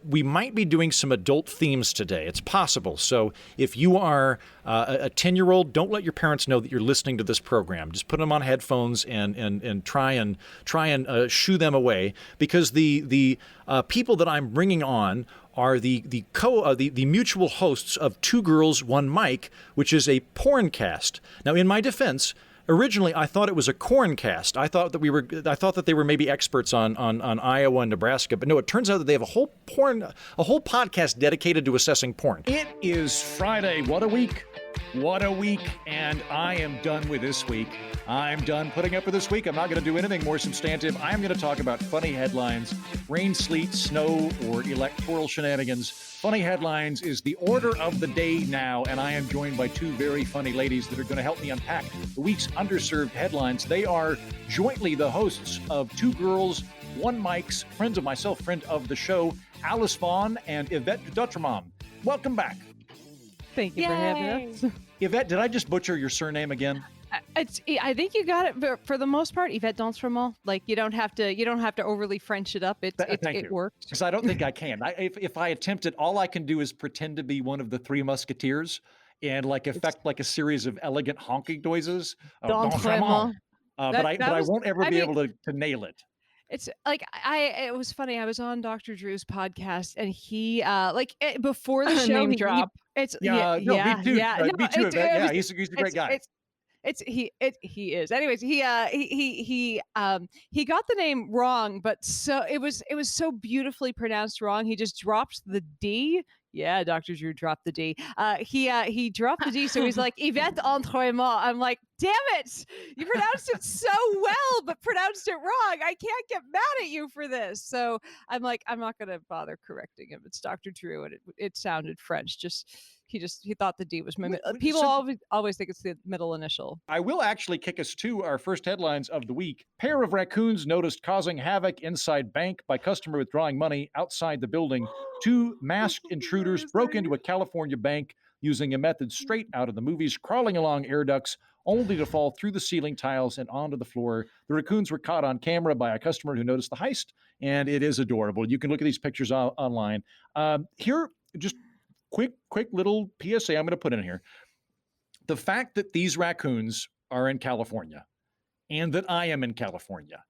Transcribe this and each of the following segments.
we might be doing some adult themes today. It's possible. So if you are a 10-year-old, don't let your parents know that you're listening to this program. Just put them on headphones and try and shoo them away, because the people that I'm bringing on are the mutual hosts of Two Girls, One Mic, which is a porn cast. Now, in my defense, originally I thought it was a corn cast. I thought that they were maybe experts on Iowa and Nebraska, but no, it turns out that they have a whole podcast dedicated to assessing porn. It is Friday. What a week. What a week, and I am done with this week. I'm done putting up with this week. I'm not going to do anything more substantive. I'm going to talk about funny headlines, rain, sleet, snow, or electoral shenanigans. Funny headlines is the order of the day now, and I am joined by two very funny ladies that are going to help me unpack the week's underserved headlines. They are jointly the hosts of Two Girls, One Mics, friends of myself, friend of the show, Alice Vaughn and Yvette Dutremont. Welcome back. Thank you for having us. Yvette, did I just butcher your surname again? I think you got it, but for the most part, Yvette Dutremont. Like you don't have to overly French it up. It worked. Because I don't think I can. If I attempt it, all I can do is pretend to be one of the Three Musketeers and affect a series of elegant honking noises. Dutremont. But I won't ever be able to nail it. It's like it was funny. I was on Dr. Drew's podcast, and he before the show, name drop. Me too. Yvette. Yeah, he's a great guy. He is. Anyways, he got the name wrong, but so it was so beautifully pronounced wrong. He just dropped the D. Yeah, Dr. Drew dropped the D. He dropped the D, so he's like Yvette Dutremont. I'm like, damn it! You pronounced it so well, but pronounced it wrong. I can't get mad at you for this. So I'm like, I'm not gonna bother correcting him. It's Dr. Drew, and it sounded French. He thought the D was my middle. People always think it's the middle initial. I will actually kick us to our first headlines of the week. Pair of raccoons noticed causing havoc inside bank by customer withdrawing money outside the building. Two masked intruders broke into a California bank using a method straight out of the movies, crawling along air ducts, only to fall through the ceiling tiles and onto the floor. The raccoons were caught on camera by a customer who noticed the heist, and it is adorable. You can look at these pictures online. Here, just quick little PSA I'm going to put in here. The fact that these raccoons are in California, and that I am in California,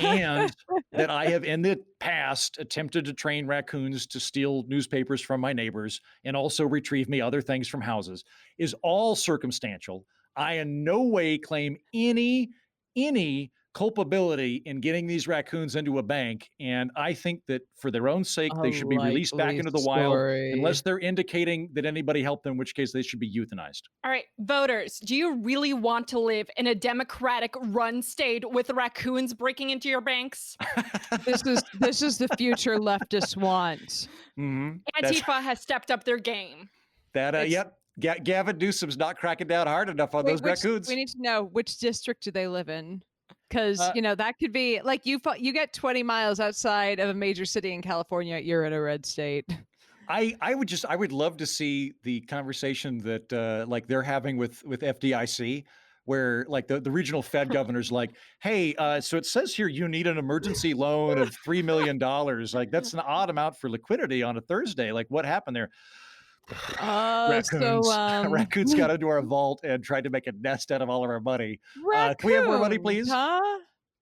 and that I have in the past attempted to train raccoons to steal newspapers from my neighbors and also retrieve me other things from houses is all circumstantial. I in no way claim any culpability in getting these raccoons into a bank, and I think that for their own sake, they should be released back into the wild unless they're indicating that anybody helped them, in which case they should be euthanized. All right, voters, do you really want to live in a Democratic-run state with raccoons breaking into your banks? This is the future leftists want. Mm-hmm. Antifa has stepped up their game. Yep. Gavin Newsom's not cracking down hard enough on those raccoons. We need to know, which district do they live in? Because that could be like you get 20 miles outside of a major city in California, you're in a red state. I would love to see the conversation that they're having with FDIC, where the regional Fed governor's like, hey, so it says here you need an emergency loan of $3 million. Like that's an odd amount for liquidity on a Thursday. Like what happened there? Raccoons got into our vault and tried to make a nest out of all of our money. Can we have more money, please? Huh?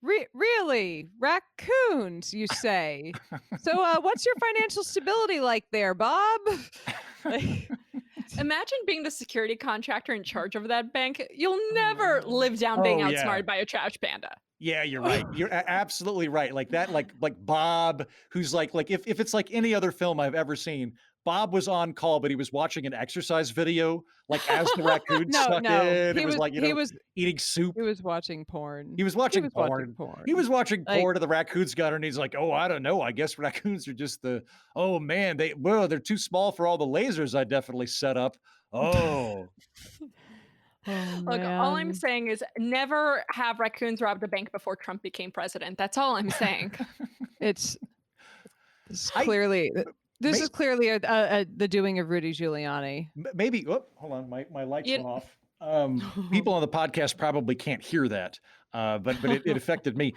Really? Raccoons, you say? So what's your financial stability like there, Bob? Imagine being the security contractor in charge of that bank. You'll never live down being outsmarted by a trash panda. Yeah, you're right. You're absolutely right. Like that, like Bob, who's like if it's like any other film I've ever seen, Bob was on call, but he was watching an exercise video, as the raccoon snuck in. He was eating soup. He was watching porn. He was watching porn. He was watching porn, and the raccoons got her, and he's like, "Oh, I don't know. I guess raccoons are just they're too small for all the lasers I definitely set up." Oh. Look, all I'm saying is never have raccoons robbed a bank before Trump became president. That's all I'm saying. It's clearly. This is clearly the doing of Rudy Giuliani. Maybe. Oh, hold on. My lights went off. People on the podcast probably can't hear that. but it affected me.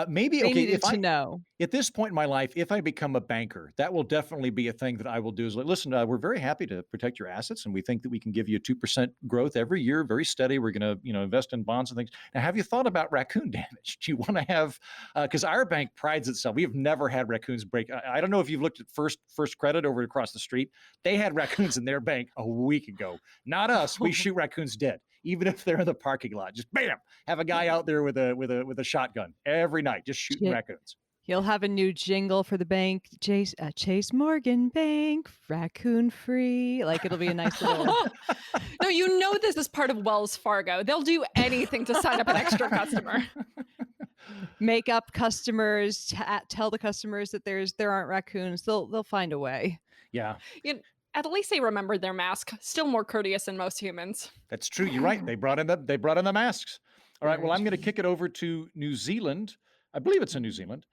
Maybe, They okay, needed to know. at this point in my life, if I become a banker, that will definitely be a thing that I will do is like, listen, we're very happy to protect your assets. And we think that we can give you 2% growth every year, very steady. We're going to, invest in bonds and things. Now, have you thought about raccoon damage? Do you want to have, because our bank prides itself. We have never had raccoons break. I don't know if you've looked at First Credit over across the street. They had raccoons in their bank a week ago. Not us. We shoot raccoons dead, even if they're in the parking lot. Just bam, have a guy out there with a shotgun every night, just shooting raccoons. He'll have a new jingle for the bank, Chase Morgan Bank, raccoon free. Like it'll be a nice little. No, this is part of Wells Fargo. They'll do anything to sign up an extra customer. Make up customers, tell the customers that there aren't raccoons. They'll find a way. Yeah. At least they remembered their mask. Still more courteous than most humans. That's true. You're right. They brought in the masks. All right. Well, I'm going to kick it over to New Zealand. I believe it's in New Zealand.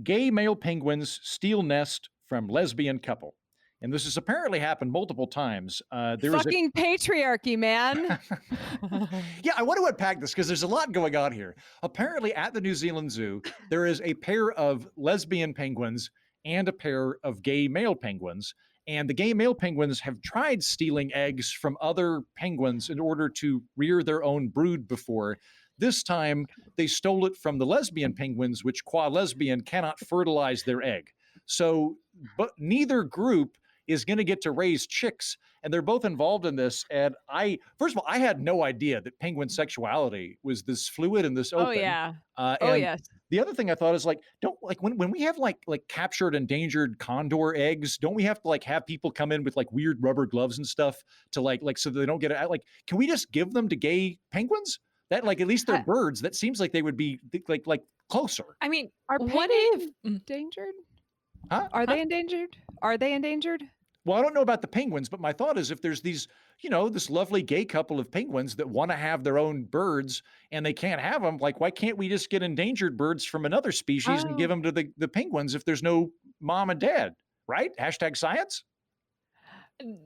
Gay male penguins steal nest from lesbian couple. And this has apparently happened multiple times. Fucking patriarchy, man. Yeah, I want to unpack this because there's a lot going on here. Apparently at the New Zealand Zoo, there is a pair of lesbian penguins and a pair of gay male penguins. And the gay male penguins have tried stealing eggs from other penguins in order to rear their own brood before. This time, they stole it from the lesbian penguins, which qua lesbian cannot fertilize their egg. So, but neither group is going to get to raise chicks, and they're both involved in this. And first of all, I had no idea that penguin sexuality was this fluid and this open. Oh yeah. Yes. The other thing I thought is when we have like captured endangered condor eggs, don't we have to have people come in with weird rubber gloves and stuff to so that they don't get it? Can we just give them to gay penguins? That at least they're birds. That seems like they would be closer. I mean, are penguins endangered? Huh? Are they endangered? Are they endangered? Well, I don't know about the penguins, but my thought is if there's these, this lovely gay couple of penguins that want to have their own birds and they can't have them, why can't we just get endangered birds from another species and give them to the penguins if there's no mom and dad, right? #science.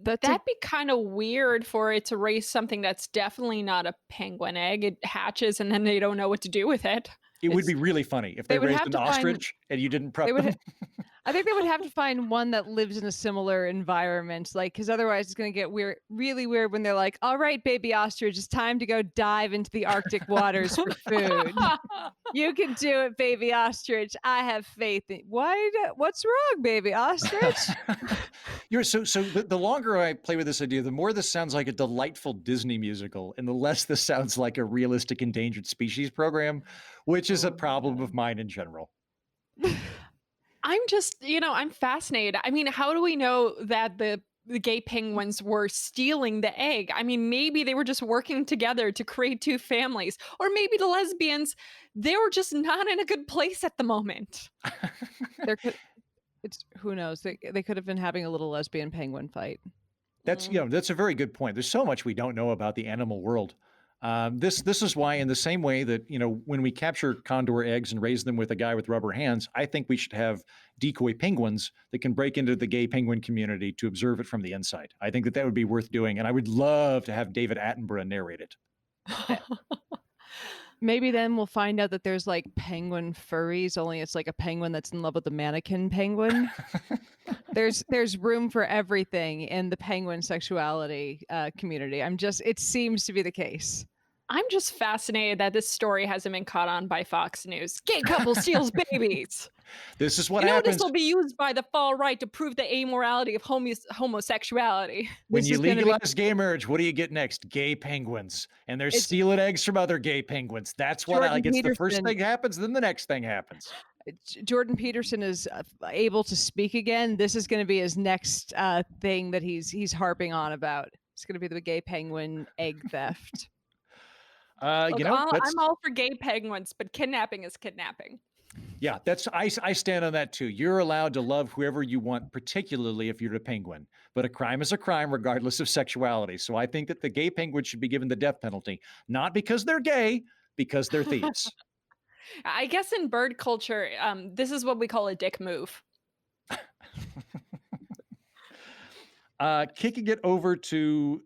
That'd be kind of weird for it to raise something that's definitely not a penguin egg. It hatches and then they don't know what to do with it. It would be really funny if they raised an ostrich and you didn't prep them. I think they would have to find one that lives in a similar environment, because otherwise it's going to get weird, really weird when they're like, all right, baby ostrich, it's time to go dive into the Arctic waters for food. You can do it, baby ostrich. I have faith in what's wrong, baby ostrich? The longer I play with this idea, the more this sounds like a delightful Disney musical and the less this sounds like a realistic endangered species program, which is a problem of mine in general. I'm just, I'm fascinated. I mean, how do we know that the gay penguins were stealing the egg? I mean, maybe they were just working together to create two families. Or maybe the lesbians, they were just not in a good place at the moment. Who knows? They could have been having a little lesbian penguin fight. That's a very good point. There's so much we don't know about the animal world. This is why, in the same way that, when we capture condor eggs and raise them with a guy with rubber hands, I think we should have decoy penguins that can break into the gay penguin community to observe it from the inside. I think that would be worth doing. And I would love to have David Attenborough narrate it. Maybe then we'll find out that there's penguin furries, only it's a penguin that's in love with the mannequin penguin. There's room for everything in the penguin sexuality community. It seems to be the case. I'm just fascinated that this story hasn't been caught on by Fox News. Gay couple steals babies. This is what happens. This will be used by the far right to prove the amorality of homosexuality. When you legalize gay marriage, what do you get next? Gay penguins. And they're stealing eggs from other gay penguins. That's what it's the first thing happens, then the next thing happens. Jordan Peterson is able to speak again. This is going to be his next thing that he's harping on about. It's going to be the gay penguin egg theft. I'm all for gay penguins, but kidnapping is kidnapping. Yeah, I stand on that too. You're allowed to love whoever you want, particularly if you're a penguin. But a crime is a crime, regardless of sexuality. So I think that the gay penguins should be given the death penalty, not because they're gay, because they're thieves. I guess in bird culture, this is what we call a dick move. Kicking it over to,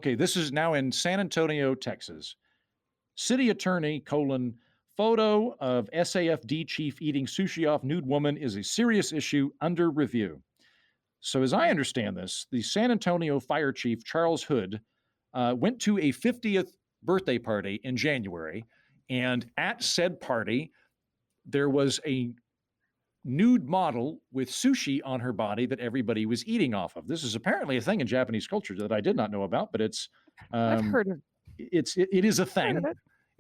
this is now in San Antonio, Texas. City attorney, photo of SAFD chief eating sushi off nude woman is a serious issue under review. So as I understand this, the San Antonio fire chief, Charles Hood, went to a 50th birthday party in January. And at said party, there was a nude model with sushi on her body that everybody was eating off of. This is apparently a thing in Japanese culture that I did not know about, but I've heard of it is a thing.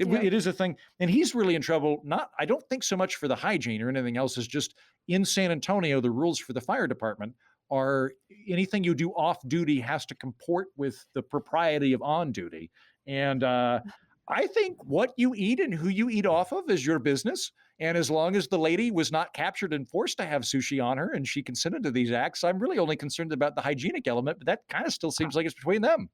it. It is a thing. And he's really in trouble. I don't think so much for the hygiene or anything else. Is just in San Antonio, the rules for the fire department are anything you do off duty has to comport with the propriety of on duty. And I think what you eat and who you eat off of is your business. And as long as the lady was not captured and forced to have sushi on her and she consented to these acts, I'm really only concerned about the hygienic element, but that kind of still seems like it's between them.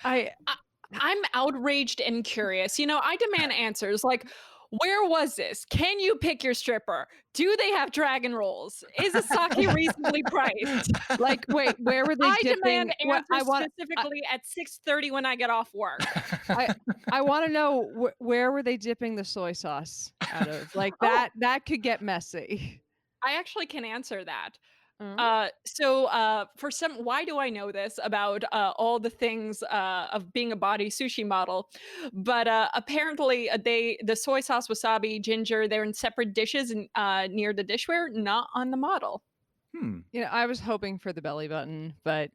I'm outraged and curious. I demand answers like, where was this? Can you pick your stripper? Do they have dragon rolls? Is a sake reasonably priced? Like, wait, where were they I dipping? demand answers specifically at 6:30 when I get off work. I want to know where were they dipping the soy sauce out of? Like that could get messy. I actually can answer that. Mm-hmm. Why do I know this about all the things of being a body sushi model? But apparently, the soy sauce, wasabi, ginger, they're in separate dishes and near the dishware, not on the model. I was hoping for the belly button, but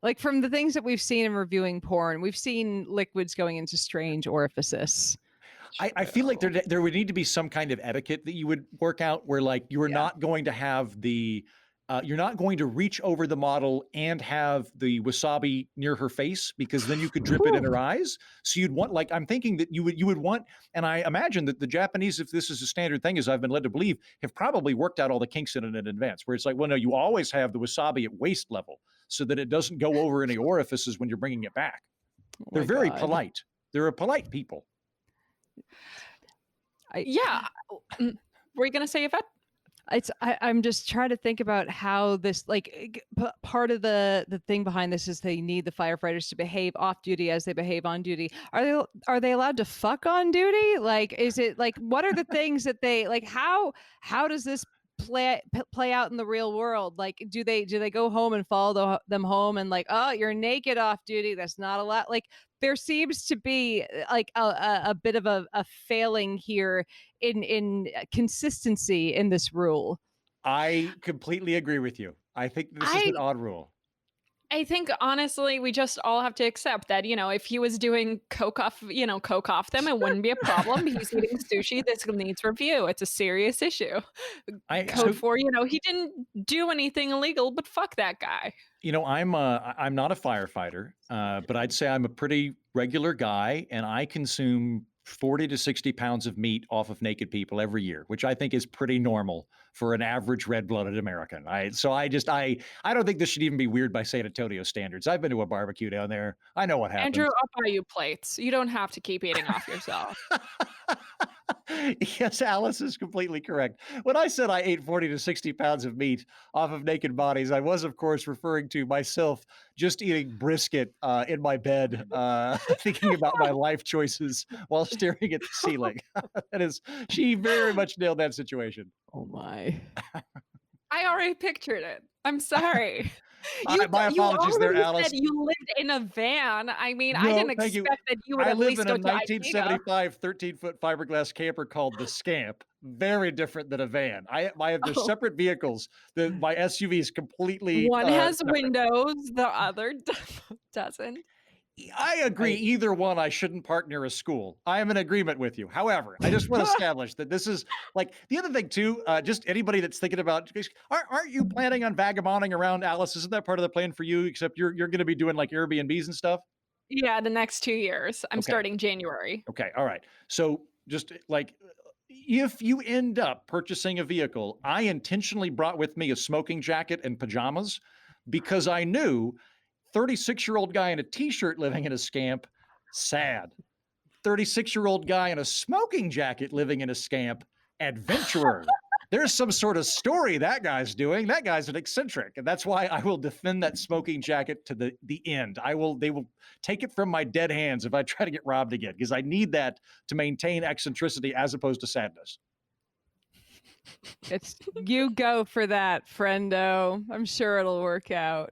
like from the things that we've seen in reviewing porn, we've seen liquids going into strange orifices. I feel like there would need to be some kind of etiquette that you would work out where like you are not going to have you're not going to reach over the model and have the wasabi near her face because then you could drip it in her eyes. So you'd want, like, I'm thinking that you would want, and I imagine that the Japanese, if this is a standard thing, as I've been led to believe, have probably worked out all the kinks in it in advance, where it's like, well, no, you always have the wasabi at waist level so that it doesn't go over any orifices when you're bringing it back. They're very polite. They're a polite people. Were you going to say, Yvette? I'm just trying to think about how this, like, part of the thing behind this is they need the firefighters to behave off duty as they behave on duty. Are they allowed to fuck on duty? Like, is it like, what are the things that they like? How does this play out in the real world? Like, do they go home and follow them home and like, oh, you're naked off duty? That's not allowed. Like, there seems to be like a bit of a failing here in consistency in this rule. I completely agree with you. I think this is an odd rule. I think honestly, we just all have to accept that, if he was doing coke off them, it wouldn't be a problem. He's eating sushi. This needs review. It's a serious issue. Code 4, he didn't do anything illegal, but fuck that guy. I'm not a firefighter, but I'd say I'm a pretty regular guy, and I consume 40 to 60 pounds of meat off of naked people every year, which I think is pretty normal for an average red-blooded American. I don't think this should even be weird by San Antonio standards. I've been to a barbecue down there. I know what happens. Andrew, I'll buy you plates. You don't have to keep eating off yourself. Yes, Alice is completely correct. When I said I ate 40 to 60 pounds of meat off of naked bodies, I was, of course, referring to myself just eating brisket in my bed, thinking about my life choices while staring at the ceiling. She very much nailed that situation. Oh, my. I already pictured it. I'm sorry. My apologies there, Alice. Said you lived in a van. I mean, I didn't expect that you would at least go to I live in a 1975 13-foot fiberglass camper called the Scamp. Very different than a van. I have their separate vehicles. My SUV is completely one has windows, the other doesn't. I agree. Either one, I shouldn't park near a school. I am in agreement with you. However, I just want to establish that this is like the other thing too. Just anybody that's thinking about, aren't you planning on vagabonding around, Alice? Isn't that part of the plan for you? Except you're going to be doing like Airbnbs and stuff. Yeah, the next 2 years. I'm starting January. Okay, all right. So just like, if you end up purchasing a vehicle, I intentionally brought with me a smoking jacket and pajamas because I knew 36-year-old guy in a t-shirt living in a Scamp, sad. 36-year-old guy in a smoking jacket living in a Scamp, adventurer. there's some sort of story that guy's doing. That guy's an eccentric. And that's why I will defend that smoking jacket to the end. They will take it from my dead hands if I try to get robbed again, because I need that to maintain eccentricity as opposed to sadness. It's you go for that, friendo. I'm sure it'll work out.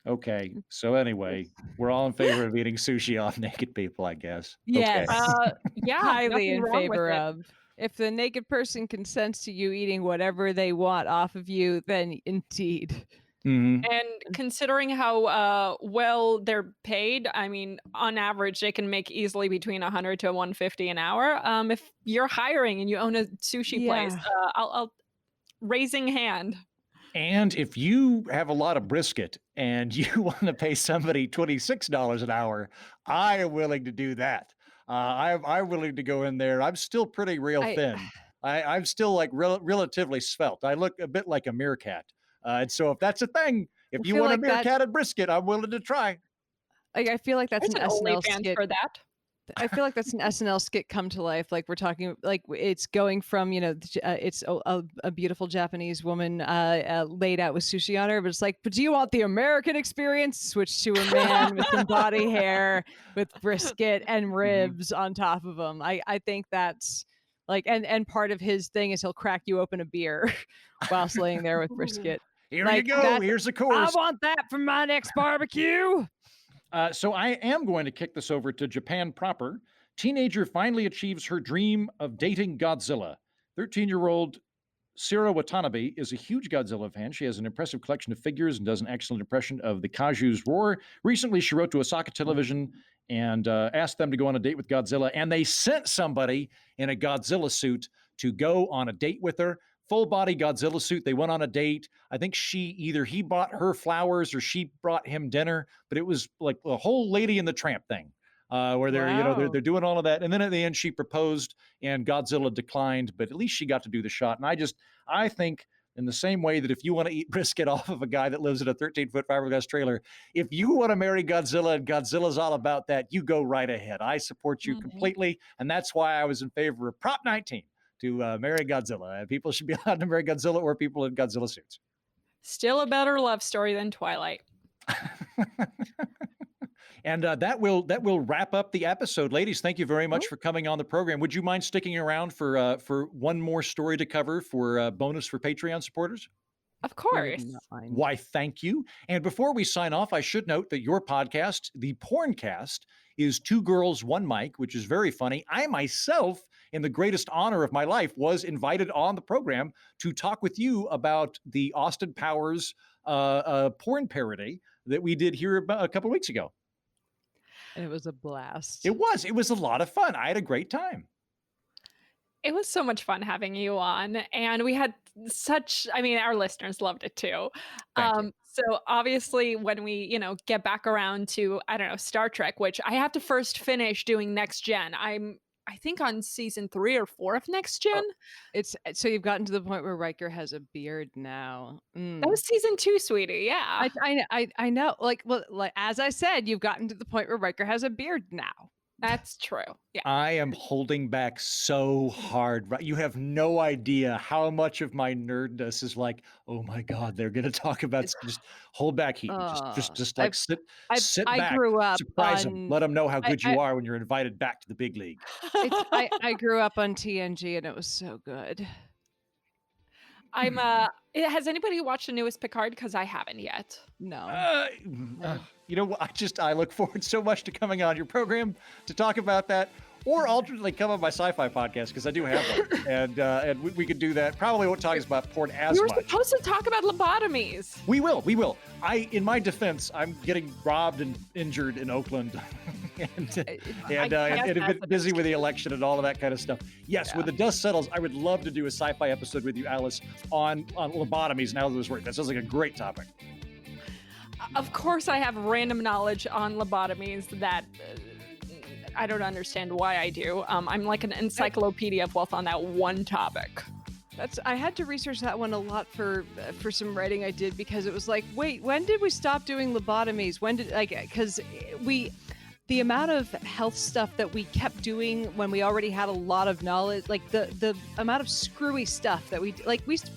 Okay. So anyway, we're all in favor of eating sushi off naked people, I guess. Yes. Okay. Yeah, Highly nothing in wrong with favor it. of. If the naked person consents to you eating whatever they want off of you, then indeed. Mhm. And considering how well they're paid, I mean, on average, they can make easily between 100 to 150 an hour. If you're hiring and you own a sushi place, Yeah. I'll raising hand. And if you have a lot of brisket and you want to pay somebody $26 an hour, I am willing to do that. I'm willing to go in there. I'm still pretty real I- thin. I'm still like relatively svelte. I look a bit like a meerkat. And so if that's a thing, if I you feel want like a meerkat and brisket, I'm willing to try. I feel like that's There's an an SNL OnlyFans skit. for that. I feel like that's an SNL skit come to life. Like we're talking, like it's going from it's a beautiful Japanese woman laid out with sushi on her, but it's like, but do you want the American experience? Switch to a man with some body hair, with brisket and ribs on top of him. I think that's like, and part of his thing is he'll crack you open a beer whilst laying there with brisket. Here Like, you go. Here's the course. I want that for my next barbecue. So I am going to kick this over to Japan proper. Teenager finally achieves her dream of dating Godzilla. 13-year-old Sira Watanabe is a huge Godzilla fan. She has an impressive collection of figures and does an excellent impression of the kaju's roar. Recently, she wrote to Osaka Television and asked them to go on a date with Godzilla, and they sent somebody in a Godzilla suit to go on a date with her. Full body Godzilla suit. They went on a date. I think he bought her flowers or she brought him dinner, but it was like a whole Lady and the Tramp thing, where they're doing all of that. And then at the end, she proposed and Godzilla declined, but at least she got to do the shot. And I think in the same way that if you want to eat brisket off of a guy that lives in a 13-foot fiberglass trailer, if you want to marry Godzilla and Godzilla's all about that, you go right ahead. I support you completely. And that's why I was in favor of Prop 19. To marry Godzilla. People should be allowed to marry Godzilla or people in Godzilla suits. Still a better love story than Twilight. And that will wrap up the episode. Ladies, thank you very much for coming on the program. Would you mind sticking around for one more story to cover for bonus for Patreon supporters? Of course. Why, thank you. And before we sign off, I should note that your podcast, the Porncast, is Two Girls, One Mic, which is very funny. I myself, in the greatest honor of my life, was invited on the program to talk with you about the Austin Powers porn parody that we did here a couple of weeks ago. And it was a blast. It was a lot of fun. I had a great time. It was so much fun having you on, and we had our listeners loved it too. Thank you. So obviously when we, get back around to, I don't know, Star Trek, which I have to first finish doing Next Gen. I think on season 3 or 4 of Next Gen. It's so you've gotten to the point where Riker has a beard now. That was season 2, sweetie. Yeah. I know. Like as I said, you've gotten to the point where Riker has a beard now. That's true. Yeah. I am holding back so hard. You have no idea how much of my nerdness is like, oh my God, they're going to talk about, just hold back, Heaton. Just like sit back, grew up surprise them, let them know how good you are when you're invited back to the big league. I grew up on TNG and it was so good. Has anybody watched the newest Picard? Because I haven't yet. No. You know what? I look forward so much to coming on your program to talk about that, or alternately come on my sci-fi podcast because I do have one, and we could do that. Probably won't talk about porn as You were much. supposed to talk about lobotomies. We will. In my defense, I'm getting robbed and injured in Oakland, and a bit busy with the election and all of that kind of stuff. Yes, when the dust settles, I would love to do a sci-fi episode with you, Alice, on lobotomies. Now those work. That sounds like a great topic. Of course, I have random knowledge on lobotomies that I don't understand why I do. I'm like an encyclopedia of wealth on that one topic. I had to research that one a lot for some writing I did because it was like, wait, when did we stop doing lobotomies? When did because the amount of health stuff that we kept doing when we already had a lot of knowledge, like the amount of screwy stuff that we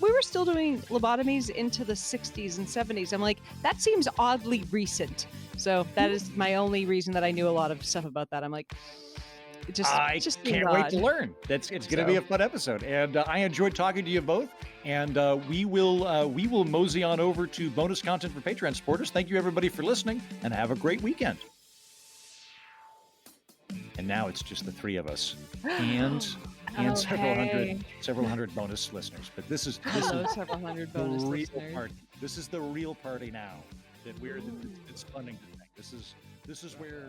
were still doing lobotomies into the 60s and 70s. I'm like, that seems oddly recent. So that is my only reason that I knew a lot of stuff about that. I'm like, I just can't wait to learn. It's going to be a fun episode, and I enjoyed talking to you both. And we will mosey on over to bonus content for Patreon supporters. Thank you everybody for listening, and have a great weekend. And now it's just the three of us, and several hundred bonus listeners. But this is several hundred bonus the real listeners. party. This is the real party now that it's funding to think. This is where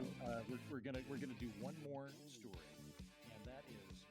we're gonna do one more story, and that is.